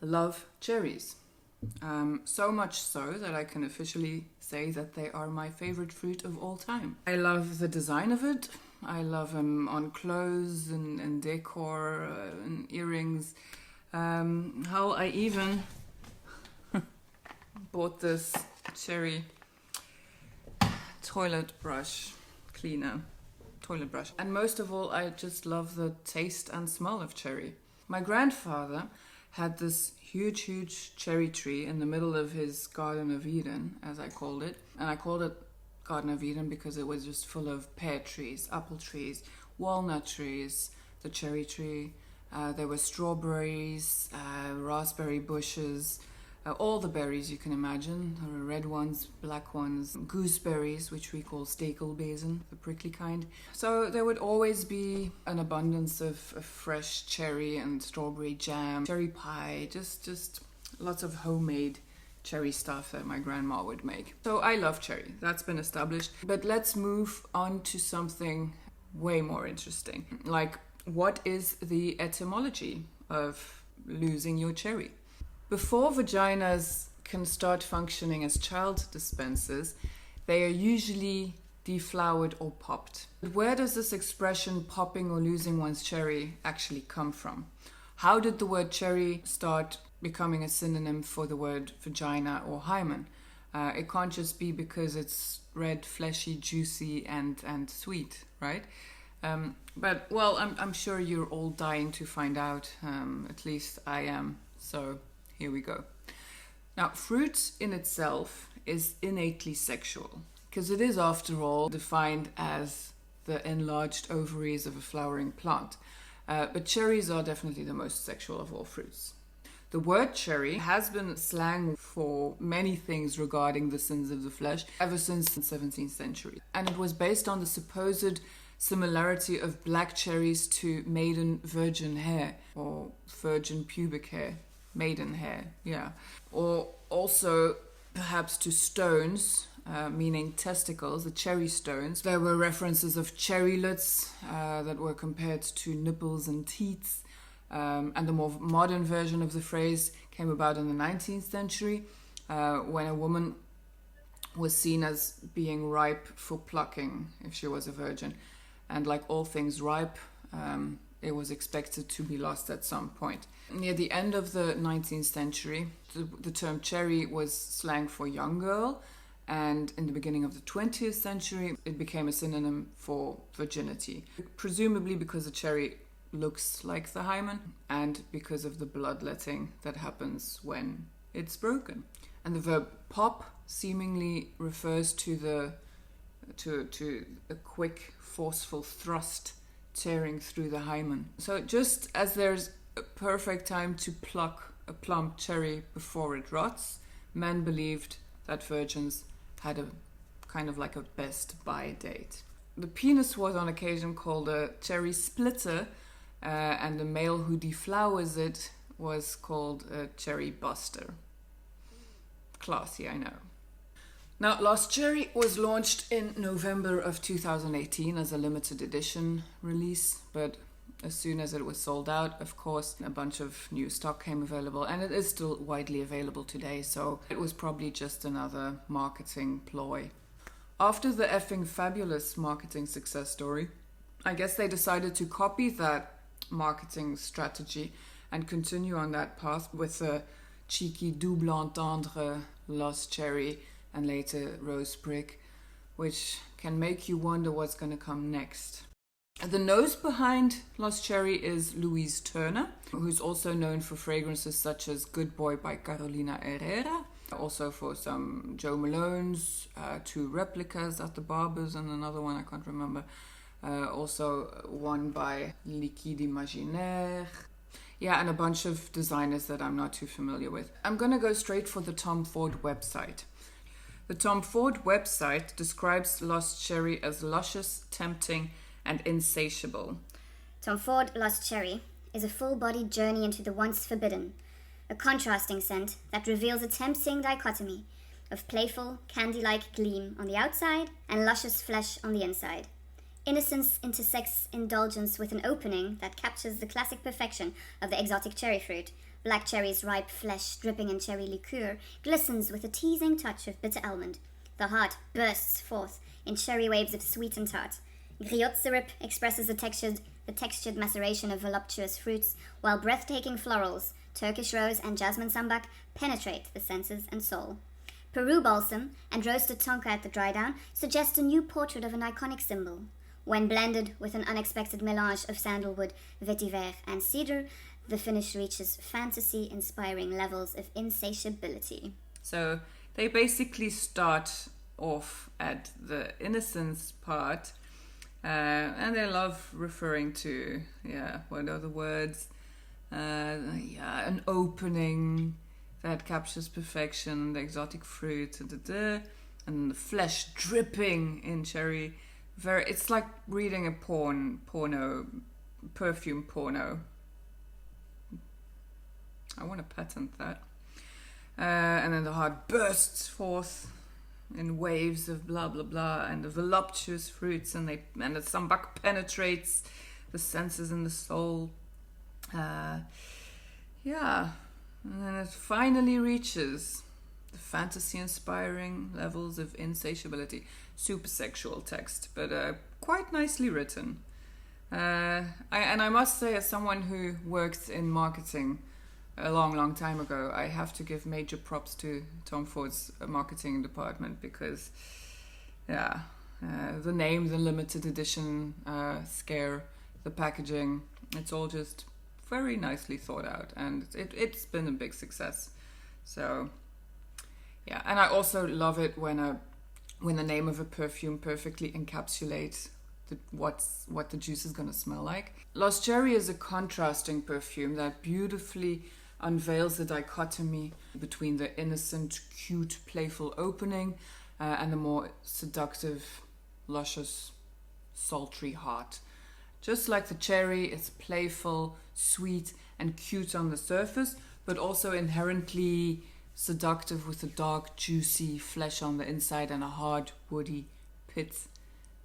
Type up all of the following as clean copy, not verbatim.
love cherries. So much so that I can officially say that they are my favorite fruit of all time. I love the design of it. I love them on clothes and decor and earrings. Hell, I even bought this cherry toilet brush cleaner. And most of all, I just love the taste and smell of cherry. My grandfather had this huge cherry tree in the middle of his Garden of Eden, as I called it. And I called it Garden of Eden because it was just full of pear trees, apple trees, walnut trees, the cherry tree. There were strawberries, raspberry bushes, all the berries you can imagine. There were red ones, black ones, gooseberries, which we call stekelbezen, the prickly kind. So there would always be an abundance of fresh cherry and strawberry jam, cherry pie, just lots of homemade cherry stuff that my grandma would make. So I love cherry, that's been established. But let's move on to something way more interesting. Like, what is the etymology of losing your cherry? Before vaginas can start functioning as child dispensers, they are usually deflowered or popped. But where does this expression popping or losing one's cherry actually come from? How did the word cherry start becoming a synonym for the word vagina or hymen? It can't just be because it's red, fleshy, juicy, and sweet, right? But I'm sure you're all dying to find out. At least I am. So here we go. Now, fruit in itself is innately sexual because it is, after all, defined as the enlarged ovaries of a flowering plant. But cherries are definitely the most sexual of all fruits. The word cherry has been slang for many things regarding the sins of the flesh ever since the 17th century. And it was based on the supposed similarity of black cherries to maiden virgin hair or virgin pubic hair. Maiden hair, yeah. Or also perhaps to stones, meaning testicles, the cherry stones. There were references of cherrylets that were compared to nipples and teats. And the more modern version of the phrase came about in the 19th century when a woman was seen as being ripe for plucking if she was a virgin. And like all things ripe, it was expected to be lost at some point. Near the end of the 19th century, the term cherry was slang for young girl, and in the beginning of the 20th century, it became a synonym for virginity. Presumably because the cherry looks like the hymen, and because of the bloodletting that happens when it's broken. And the verb pop seemingly refers to a quick, forceful thrust tearing through the hymen. So just as there's a perfect time to pluck a plump cherry before it rots, men believed that virgins had a kind of like a best by date. The penis was on occasion called a cherry splitter, and the male who deflowers it was called a cherry buster. Classy, I know. Now, Lost Cherry was launched in November of 2018 as a limited edition release, but as soon as it was sold out, of course, a bunch of new stock came available, and it is still widely available today, so it was probably just another marketing ploy. After the effing fabulous marketing success story, I guess they decided to copy that marketing strategy and continue on that path with the cheeky double entendre Lost Cherry and later Rose Brick, which can make you wonder what's going to come next. The nose behind Lost Cherry is Louise Turner, who's also known for fragrances such as Good Boy by Carolina Herrera, also for some Jo Malone's, 2 replicas at the Barbers and another one I can't remember, also one by Liquide Imaginaire. Yeah, and a bunch of designers that I'm not too familiar with. I'm going to go straight for the Tom Ford website. The Tom Ford website describes Lost Cherry as luscious, tempting, and insatiable. Tom Ford Lost Cherry is a full-bodied journey into the once forbidden, a contrasting scent that reveals a tempting dichotomy of playful, candy-like gleam on the outside and luscious flesh on the inside. Innocence into sex indulgence with an opening that captures the classic perfection of the exotic cherry fruit, Black cherry's ripe flesh, dripping in cherry liqueur, glistens with a teasing touch of bitter almond. The heart bursts forth in cherry waves of sweet and tart. Griot syrup expresses the textured maceration of voluptuous fruits, while breathtaking florals, Turkish rose and jasmine sambac, penetrate the senses and soul. Peru balsam and roasted tonka at the dry down suggest a new portrait of an iconic symbol. When blended with an unexpected melange of sandalwood, vetiver, and cedar, the finish reaches fantasy-inspiring levels of insatiability. So they basically start off at the innocence part, and they love referring to, what are the words? An opening that captures perfection, the exotic fruit, and the flesh dripping in cherry. It's like reading a perfume porno. I want to patent that. And then the heart bursts forth in waves of blah blah blah, and the voluptuous fruits, and the sambac penetrates the senses and the soul. And then it finally reaches the fantasy-inspiring levels of insatiability. Super sexual text, but quite nicely written. I must say, as someone who worked in marketing a long time ago, I have to give major props to Tom Ford's marketing department, because the name, the limited edition scare, the packaging, it's all just very nicely thought out, and it's been a big success. So and I also love it when the name of a perfume perfectly encapsulates what the juice is going to smell like. Lost Cherry is a contrasting perfume that beautifully unveils the dichotomy between the innocent, cute, playful opening and the more seductive, luscious, sultry heart. Just like the cherry, it's playful, sweet, and cute on the surface, but also inherently seductive with a dark, juicy flesh on the inside and a hard, woody pit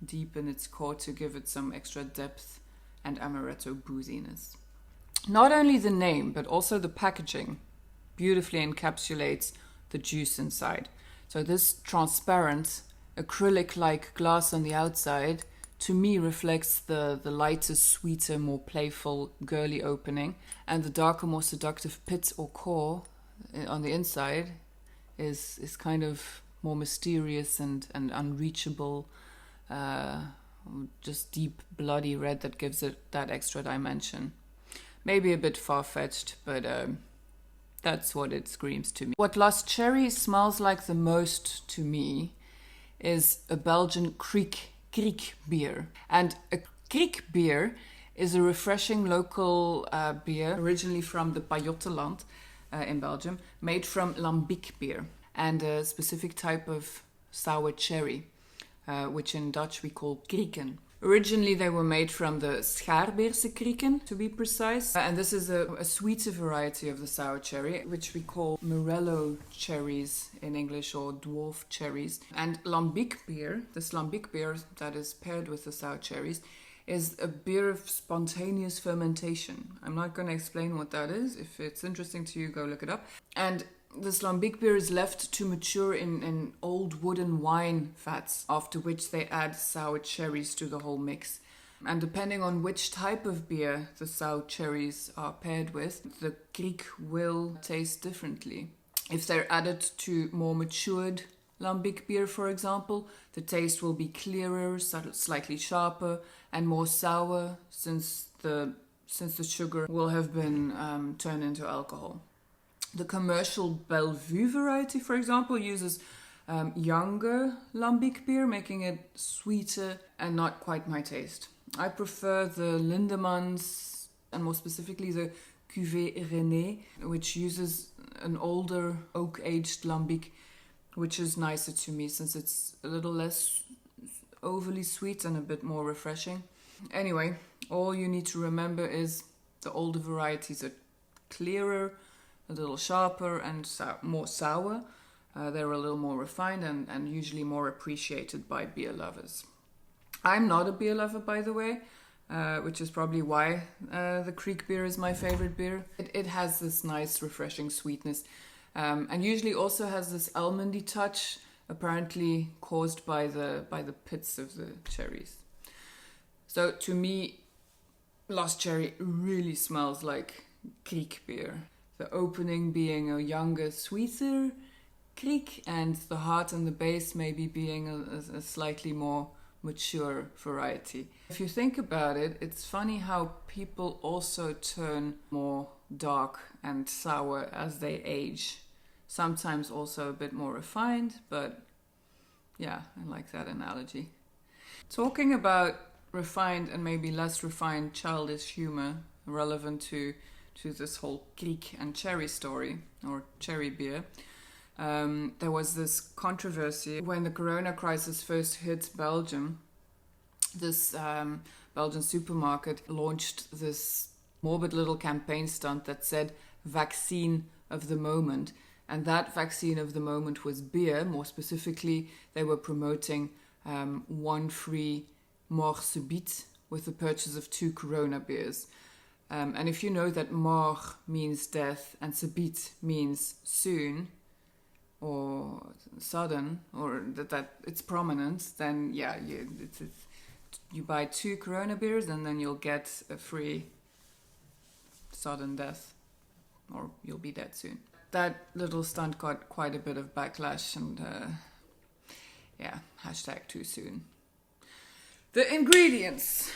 deep in its core to give it some extra depth and amaretto booziness. Not only the name, but also the packaging beautifully encapsulates the juice inside. So this transparent, acrylic-like glass on the outside, to me, reflects the lighter, sweeter, more playful, girly opening, and the darker, more seductive pit or core on the inside is kind of more mysterious and unreachable, just deep, bloody red that gives it that extra dimension. Maybe a bit far-fetched, but that's what it screams to me. What Lost Cherry smells like the most to me is a Belgian kriek beer. And a kriek beer is a refreshing local beer, originally from the Pajottenland in Belgium, made from lambic beer and a specific type of sour cherry, which in Dutch we call krieken. Originally they were made from the Schaarbeerse krieken, to be precise, and this is a sweeter variety of the sour cherry, which we call morello cherries in English, or dwarf cherries. And lambic beer, this lambic beer that is paired with the sour cherries, is a beer of spontaneous fermentation. I'm not going to explain what that is. If it's interesting to you, go look it up. And this lambic beer is left to mature in old wooden wine vats, after which they add sour cherries to the whole mix. And depending on which type of beer the sour cherries are paired with, the kriek will taste differently. If they're added to more matured lambic beer, for example, the taste will be clearer, slightly sharper, and more sour, since the sugar will have been turned into alcohol. The commercial Bellevue variety, for example, uses younger lambic beer, making it sweeter and not quite my taste. I prefer the Lindemans, and more specifically the Cuvée René, which uses an older oak-aged lambic, which is nicer to me since it's a little less overly sweet and a bit more refreshing. Anyway, all you need to remember is the older varieties are clearer, a little sharper, and more sour. They're a little more refined and usually more appreciated by beer lovers. I'm not a beer lover, by the way. which is probably why the kriek beer is my favorite beer. It has this nice, refreshing sweetness, and usually also has this almondy touch, apparently caused by the pits of the cherries. So to me, Lost Cherry really smells like kriek beer. The opening being a younger, sweeter kriek, and the heart and the base maybe being a slightly more mature variety. If you think about it, it's funny how people also turn more dark and sour as they age. Sometimes also a bit more refined, but yeah, I like that analogy. Talking about refined and maybe less refined childish humor relevant to this whole kriek and cherry story, or cherry beer. There was this controversy when the corona crisis first hit Belgium. This Belgian supermarket launched this morbid little campaign stunt that said vaccine of the moment. And that vaccine of the moment was beer. More specifically, they were promoting one free mort subite with the purchase of 2 Corona beers. And if you know that mort means death and subite means soon, or sudden, or that it's prominent, then yeah, you buy 2 Corona beers and then you'll get a free sudden death, or you'll be dead soon. That little stunt got quite a bit of backlash, and hashtag too soon. The ingredients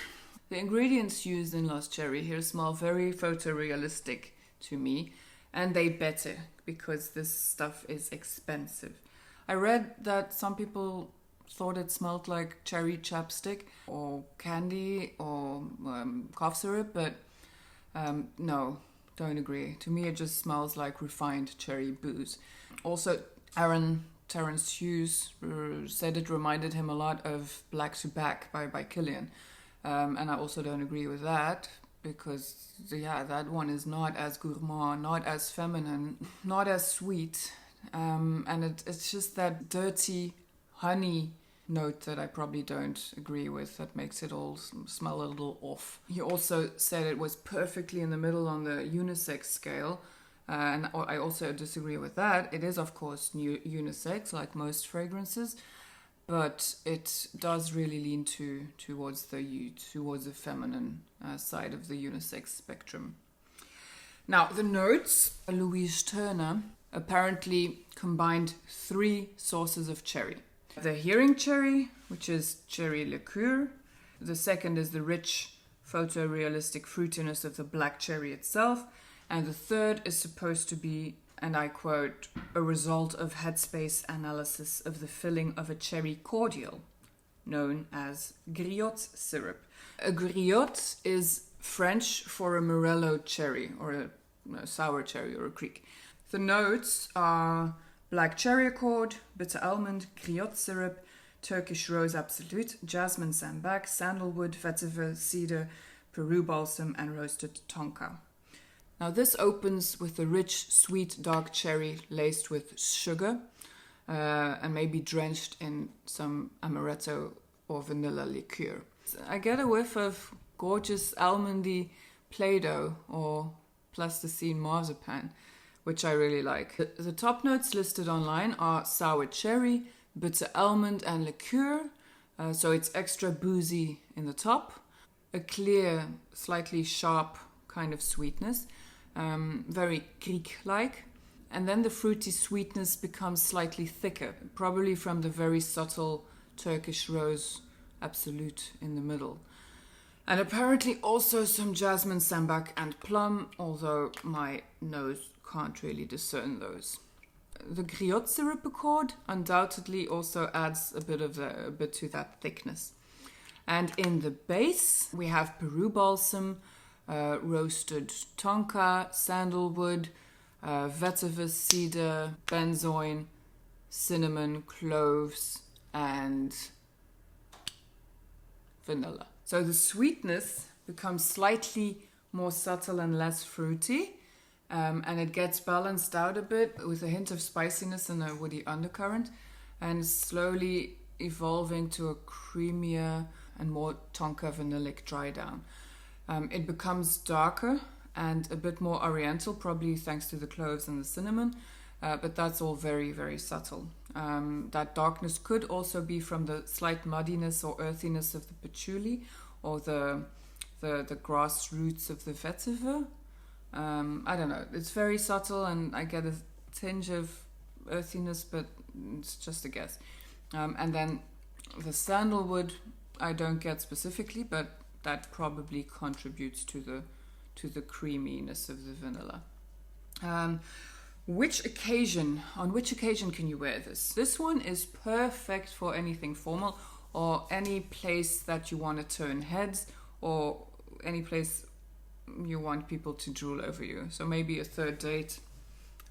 used in Lost Cherry here smell very photorealistic to me, and they better, because this stuff is expensive. I read that some people thought it smelled like cherry chapstick or candy or cough syrup, but no, don't agree. To me, it just smells like refined cherry booze. Also, Terence Hughes said it reminded him a lot of Black to Back by Kilian. And I also don't agree with that, because that one is not as gourmand, not as feminine, not as sweet, and it's just that dirty honey note that I probably don't agree with, that makes it all smell a little off. He also said it was perfectly in the middle on the unisex scale, and I also disagree with that. It is, of course, unisex, like most fragrances, but it does really lean towards the feminine side of the unisex spectrum. Now, the notes, Louise Turner apparently combined 3 sources of cherry. The hearing cherry, which is cherry liqueur. The second is the rich photorealistic fruitiness of the black cherry itself. And the third is supposed to be, and I quote, a result of headspace analysis of the filling of a cherry cordial, known as griotte syrup. A griotte is French for a morello cherry, or a sour cherry, or a kriek. The notes are black cherry accord, bitter almond, griotte syrup, Turkish rose absolute, jasmine sambac, sandalwood, vetiver, cedar, Peru balsam, and roasted tonka. Now this opens with a rich, sweet, dark cherry laced with sugar and maybe drenched in some amaretto or vanilla liqueur. I get a whiff of gorgeous almondy Play-Doh or plasticine marzipan, which I really like. The top notes listed online are sour cherry, bitter almond and liqueur, so it's extra boozy in the top, a clear, slightly sharp kind of sweetness, very kriek-like, and then the fruity sweetness becomes slightly thicker, probably from the very subtle Turkish rose absolute in the middle. And apparently also some jasmine sambac and plum, although my nose can't really discern those. The griotte syrup accord undoubtedly also adds a bit to that thickness. And in the base, we have Peru balsam, roasted tonka, sandalwood, vetiver, cedar, benzoin, cinnamon, cloves, and vanilla. So the sweetness becomes slightly more subtle and less fruity, and it gets balanced out a bit with a hint of spiciness and a woody undercurrent, and slowly evolving to a creamier, and more tonka vanillic dry down. It becomes darker and a bit more oriental, probably thanks to the cloves and the cinnamon, but that's all very, very subtle. That darkness could also be from the slight muddiness or earthiness of the patchouli or the grass roots of the vetiver. I don't know. It's very subtle, and I get a tinge of earthiness, but it's just a guess. And then the sandalwood, I don't get specifically, but that probably contributes to the creaminess of the vanilla. On which occasion can you wear this? This one is perfect for anything formal or any place that you want to turn heads or any place you want people to drool over you. So maybe a third date,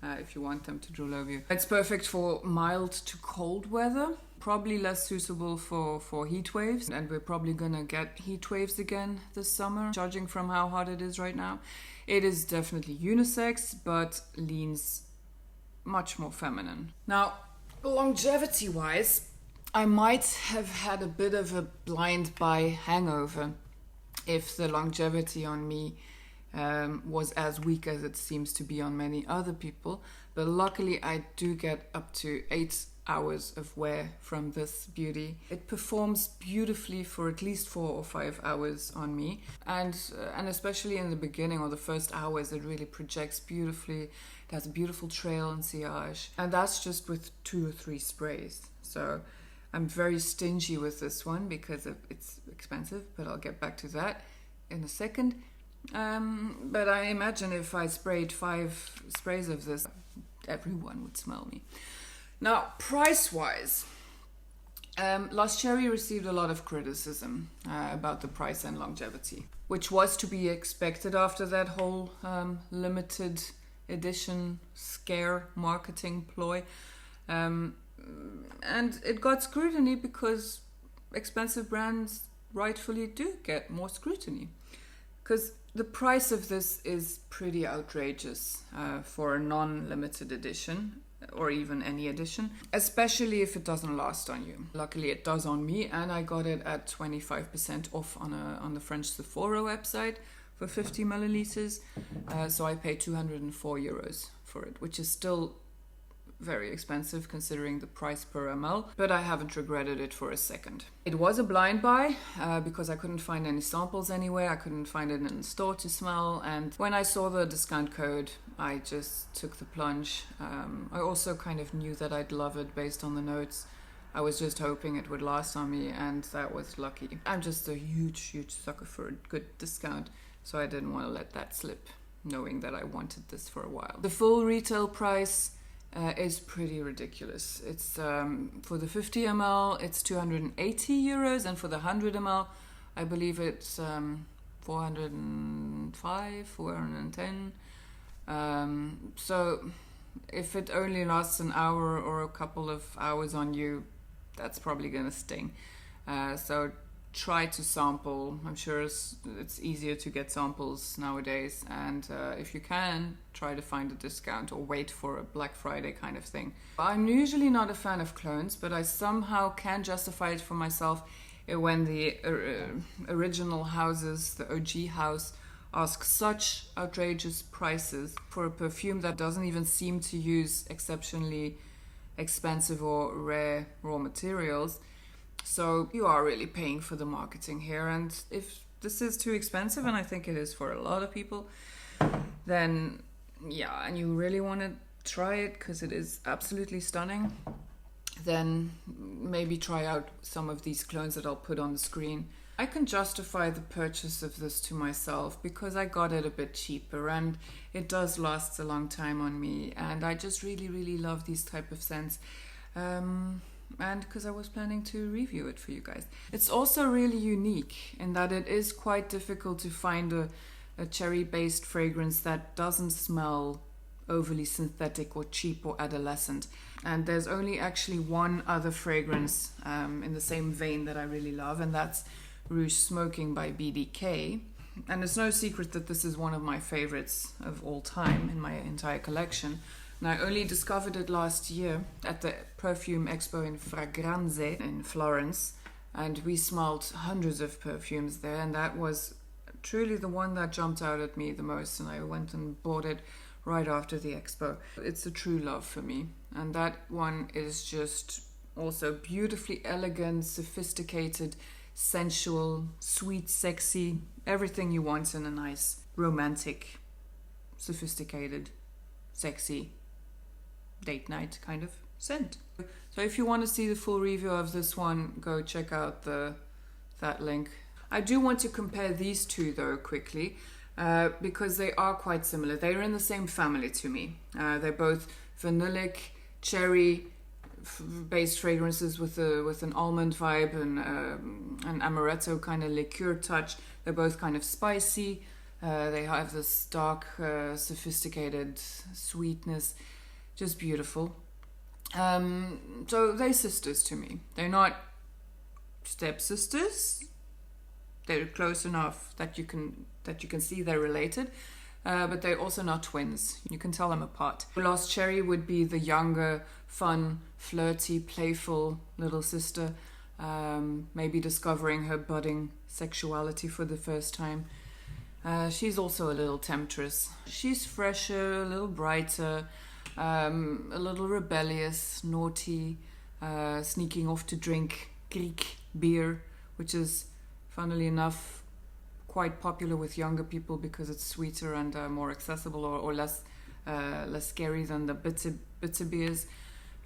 if you want them to drool over you. It's perfect for mild to cold weather. Probably less suitable for heat waves, and we're probably gonna get heat waves again this summer, judging from how hot it is right now. It is definitely unisex, but leans much more feminine. Now, longevity wise, I might have had a bit of a blind buy hangover if the longevity on me was as weak as it seems to be on many other people. But luckily I do get up to 8 hours of wear from this beauty. It performs beautifully for at least 4 or 5 hours on me, and especially in the beginning or the first hours, it really projects beautifully. It has a beautiful trail and sillage, and that's just with 2 or 3 sprays. So I'm very stingy with this one because it's expensive, but I'll get back to that in a second. But I imagine if I sprayed 5 sprays of this, everyone would smell me. Now, price-wise, Lost Cherry received a lot of criticism about the price and longevity, which was to be expected after that whole limited edition scare marketing ploy. And it got scrutiny because expensive brands rightfully do get more scrutiny. Because the price of this is pretty outrageous for a non-limited edition, or even any edition, especially if it doesn't last on you. Luckily it does on me, and I got it at 25% off on the French Sephora website for 50 milliliters. So I paid €204 for it, which is still very expensive considering the price per ml, but I haven't regretted it for a second. It was a blind buy because I couldn't find any samples anywhere. I couldn't find it in the store to smell, and when I saw the discount code, I just took the plunge. I also kind of knew that I'd love it based on the notes. I was just hoping it would last on me, and that was lucky. I'm just a huge sucker for a good discount, so I didn't want to let that slip, knowing that I wanted this for a while. The full retail price is pretty ridiculous. It's for the 50 ml it's €280, and for the 100 ml I believe it's 405, 410. So if it only lasts an hour or a couple of hours on you, that's probably gonna sting. So try to sample. I'm sure it's easier to get samples nowadays, and if you can, try to find a discount or wait for a Black Friday kind of thing. I'm usually not a fan of clones, but I somehow can justify it for myself when the original houses, the OG house, ask such outrageous prices for a perfume that doesn't even seem to use exceptionally expensive or rare raw materials. So you are really paying for the marketing here, and if this is too expensive, and I think it is for a lot of people, then yeah, and you really want to try it because it is absolutely stunning, then maybe try out some of these clones that I'll put on the screen. I can justify the purchase of this to myself because I got it a bit cheaper, and it does last a long time on me, and I just really love these type of scents. And because I was planning to review it for you guys. It's also really unique in that it is quite difficult to find a cherry-based fragrance that doesn't smell overly synthetic or cheap or adolescent. And there's only actually one other fragrance in the same vein that I really love, and that's Rouge Smoking by BDK. And it's no secret that this is one of my favorites of all time in my entire collection. And I only discovered it last year at the Perfume Expo in Fragranze in Florence. And we smelled hundreds of perfumes there, and that was truly the one that jumped out at me the most, and I went and bought it right after the expo. It's a true love for me, and that one is just also beautifully elegant, sophisticated, sensual, sweet, sexy, everything you want in a nice, romantic, sophisticated, sexy date night kind of scent. So if you want to see the full review of this one, go check out that link. I do want to compare these two though quickly, because they are quite similar. They're in the same family to me. They're both vanillic, cherry based fragrances with an almond vibe and an amaretto kind of liqueur touch. They're both kind of spicy. They have this dark, sophisticated sweetness, just beautiful. So they're sisters to me. They're not stepsisters. They're close enough that you can see they're related, but they're also not twins. You can tell them apart. Lost Cherry would be the younger, fun, flirty, playful little sister, maybe discovering her budding sexuality for the first time. She's also a little temptress. She's fresher, a little brighter, a little rebellious, naughty, sneaking off to drink kriek beer, which is, funnily enough, quite popular with younger people because it's sweeter and more accessible, or less scary than the bitter beers.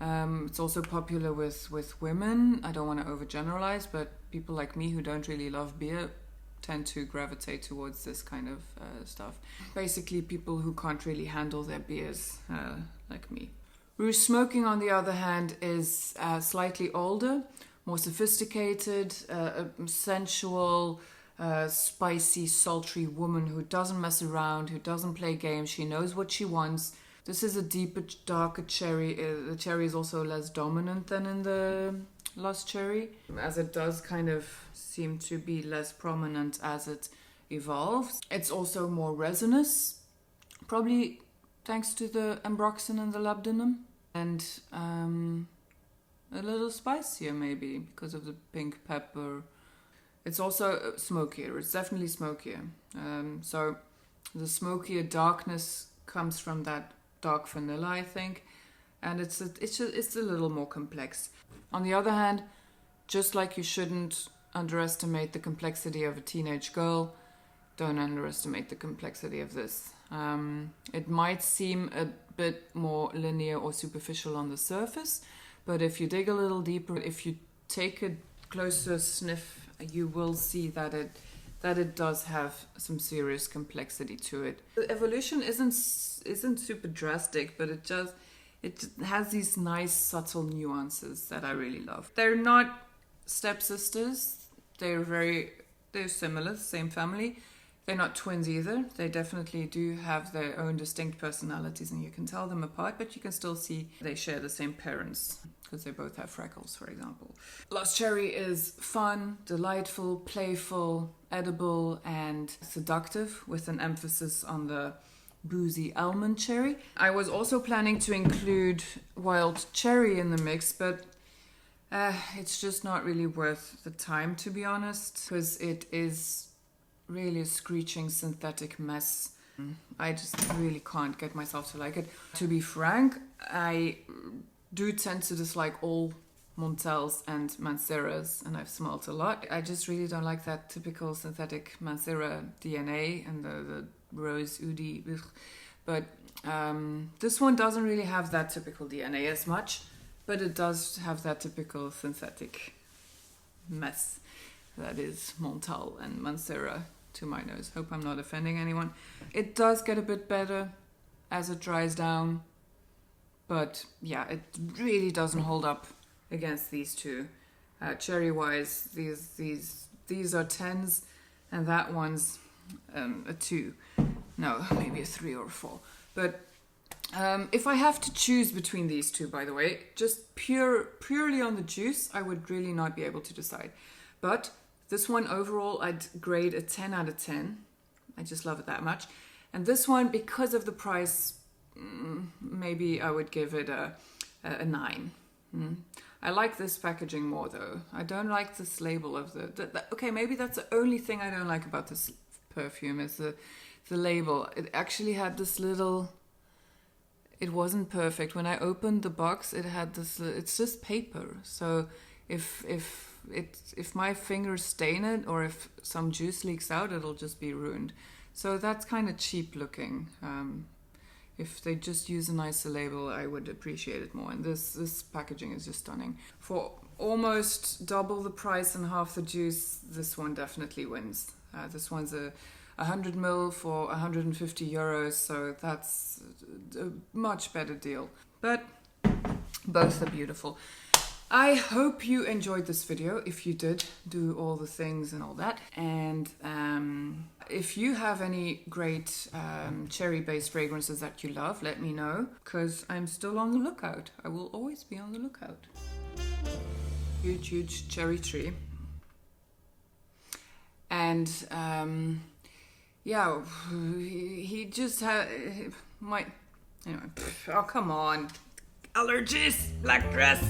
It's also popular with women. I don't want to overgeneralize, but people like me who don't really love beer tend to gravitate towards this kind of stuff. Basically, people who can't really handle their beers, like me. Rouge Smoking, on the other hand, is slightly older, more sophisticated, sensual, spicy, sultry woman who doesn't mess around, who doesn't play games. She knows what she wants. This is a deeper, darker cherry. The cherry is also less dominant than in the Lost Cherry, as it does kind of seem to be less prominent as it evolves. It's also more resinous, probably thanks to the ambroxan and the labdanum, and a little spicier maybe because of the pink pepper. It's also smokier. It's definitely smokier. So the smokier darkness comes from that dark vanilla, I think, and it's a little more complex. On the other hand, just like you shouldn't underestimate the complexity of a teenage girl, don't underestimate the complexity of this. It might seem a bit more linear or superficial on the surface, but if you dig a little deeper, if you take a closer sniff, you will see that it does have some serious complexity to it. The evolution isn't super drastic, but it has these nice subtle nuances that I really love. They're not stepsisters. They're similar, same family. They're not twins either. They definitely do have their own distinct personalities, and you can tell them apart, but you can still see they share the same parents because they both have freckles, for example. Lost Cherry is fun, delightful, playful, edible, and seductive, with an emphasis on the boozy almond cherry. I was also planning to include wild cherry in the mix, but it's just not really worth the time, to be honest, because it is really a screeching synthetic mess. I just really can't get myself to like it. To be frank, I do tend to dislike all Montels and Manceras, and I've smelled a lot. I just really don't like that typical synthetic Mancera DNA and the rose oudi. But this one doesn't really have that typical DNA as much, but it does have that typical synthetic mess that is Montel and Mancera to my nose. Hope I'm not offending anyone. It does get a bit better as it dries down, but yeah, it really doesn't hold up against these two. Cherry wise, these are 10s, and that one's a 2. No, maybe a 3 or a 4. But if I have to choose between these two, by the way, just purely on the juice, I would really not be able to decide. But this one overall, I'd grade a 10 out of 10. I just love it that much. And this one, because of the price, maybe I would give it a 9. I like this packaging more though. I don't like this label of okay, maybe that's the only thing I don't like about this perfume is the label. It actually had this little... It wasn't perfect. When I opened the box, it had this... It's just paper. So if my fingers stain it or if some juice leaks out, it'll just be ruined. So that's kind of cheap looking. If they just use a nicer label, I would appreciate it more. And this packaging is just stunning. For almost double the price and half the juice, this one definitely wins. This one's a 100 ml for 150 euros, so that's a much better deal. But both are beautiful. I hope you enjoyed this video. If you did, do all the things and all that. And if you have any great cherry-based fragrances that you love, let me know, because I'm still on the lookout. I will always be on the lookout. Huge, huge cherry tree. And yeah, he just had anyway. Oh, come on. Allergies, black dress.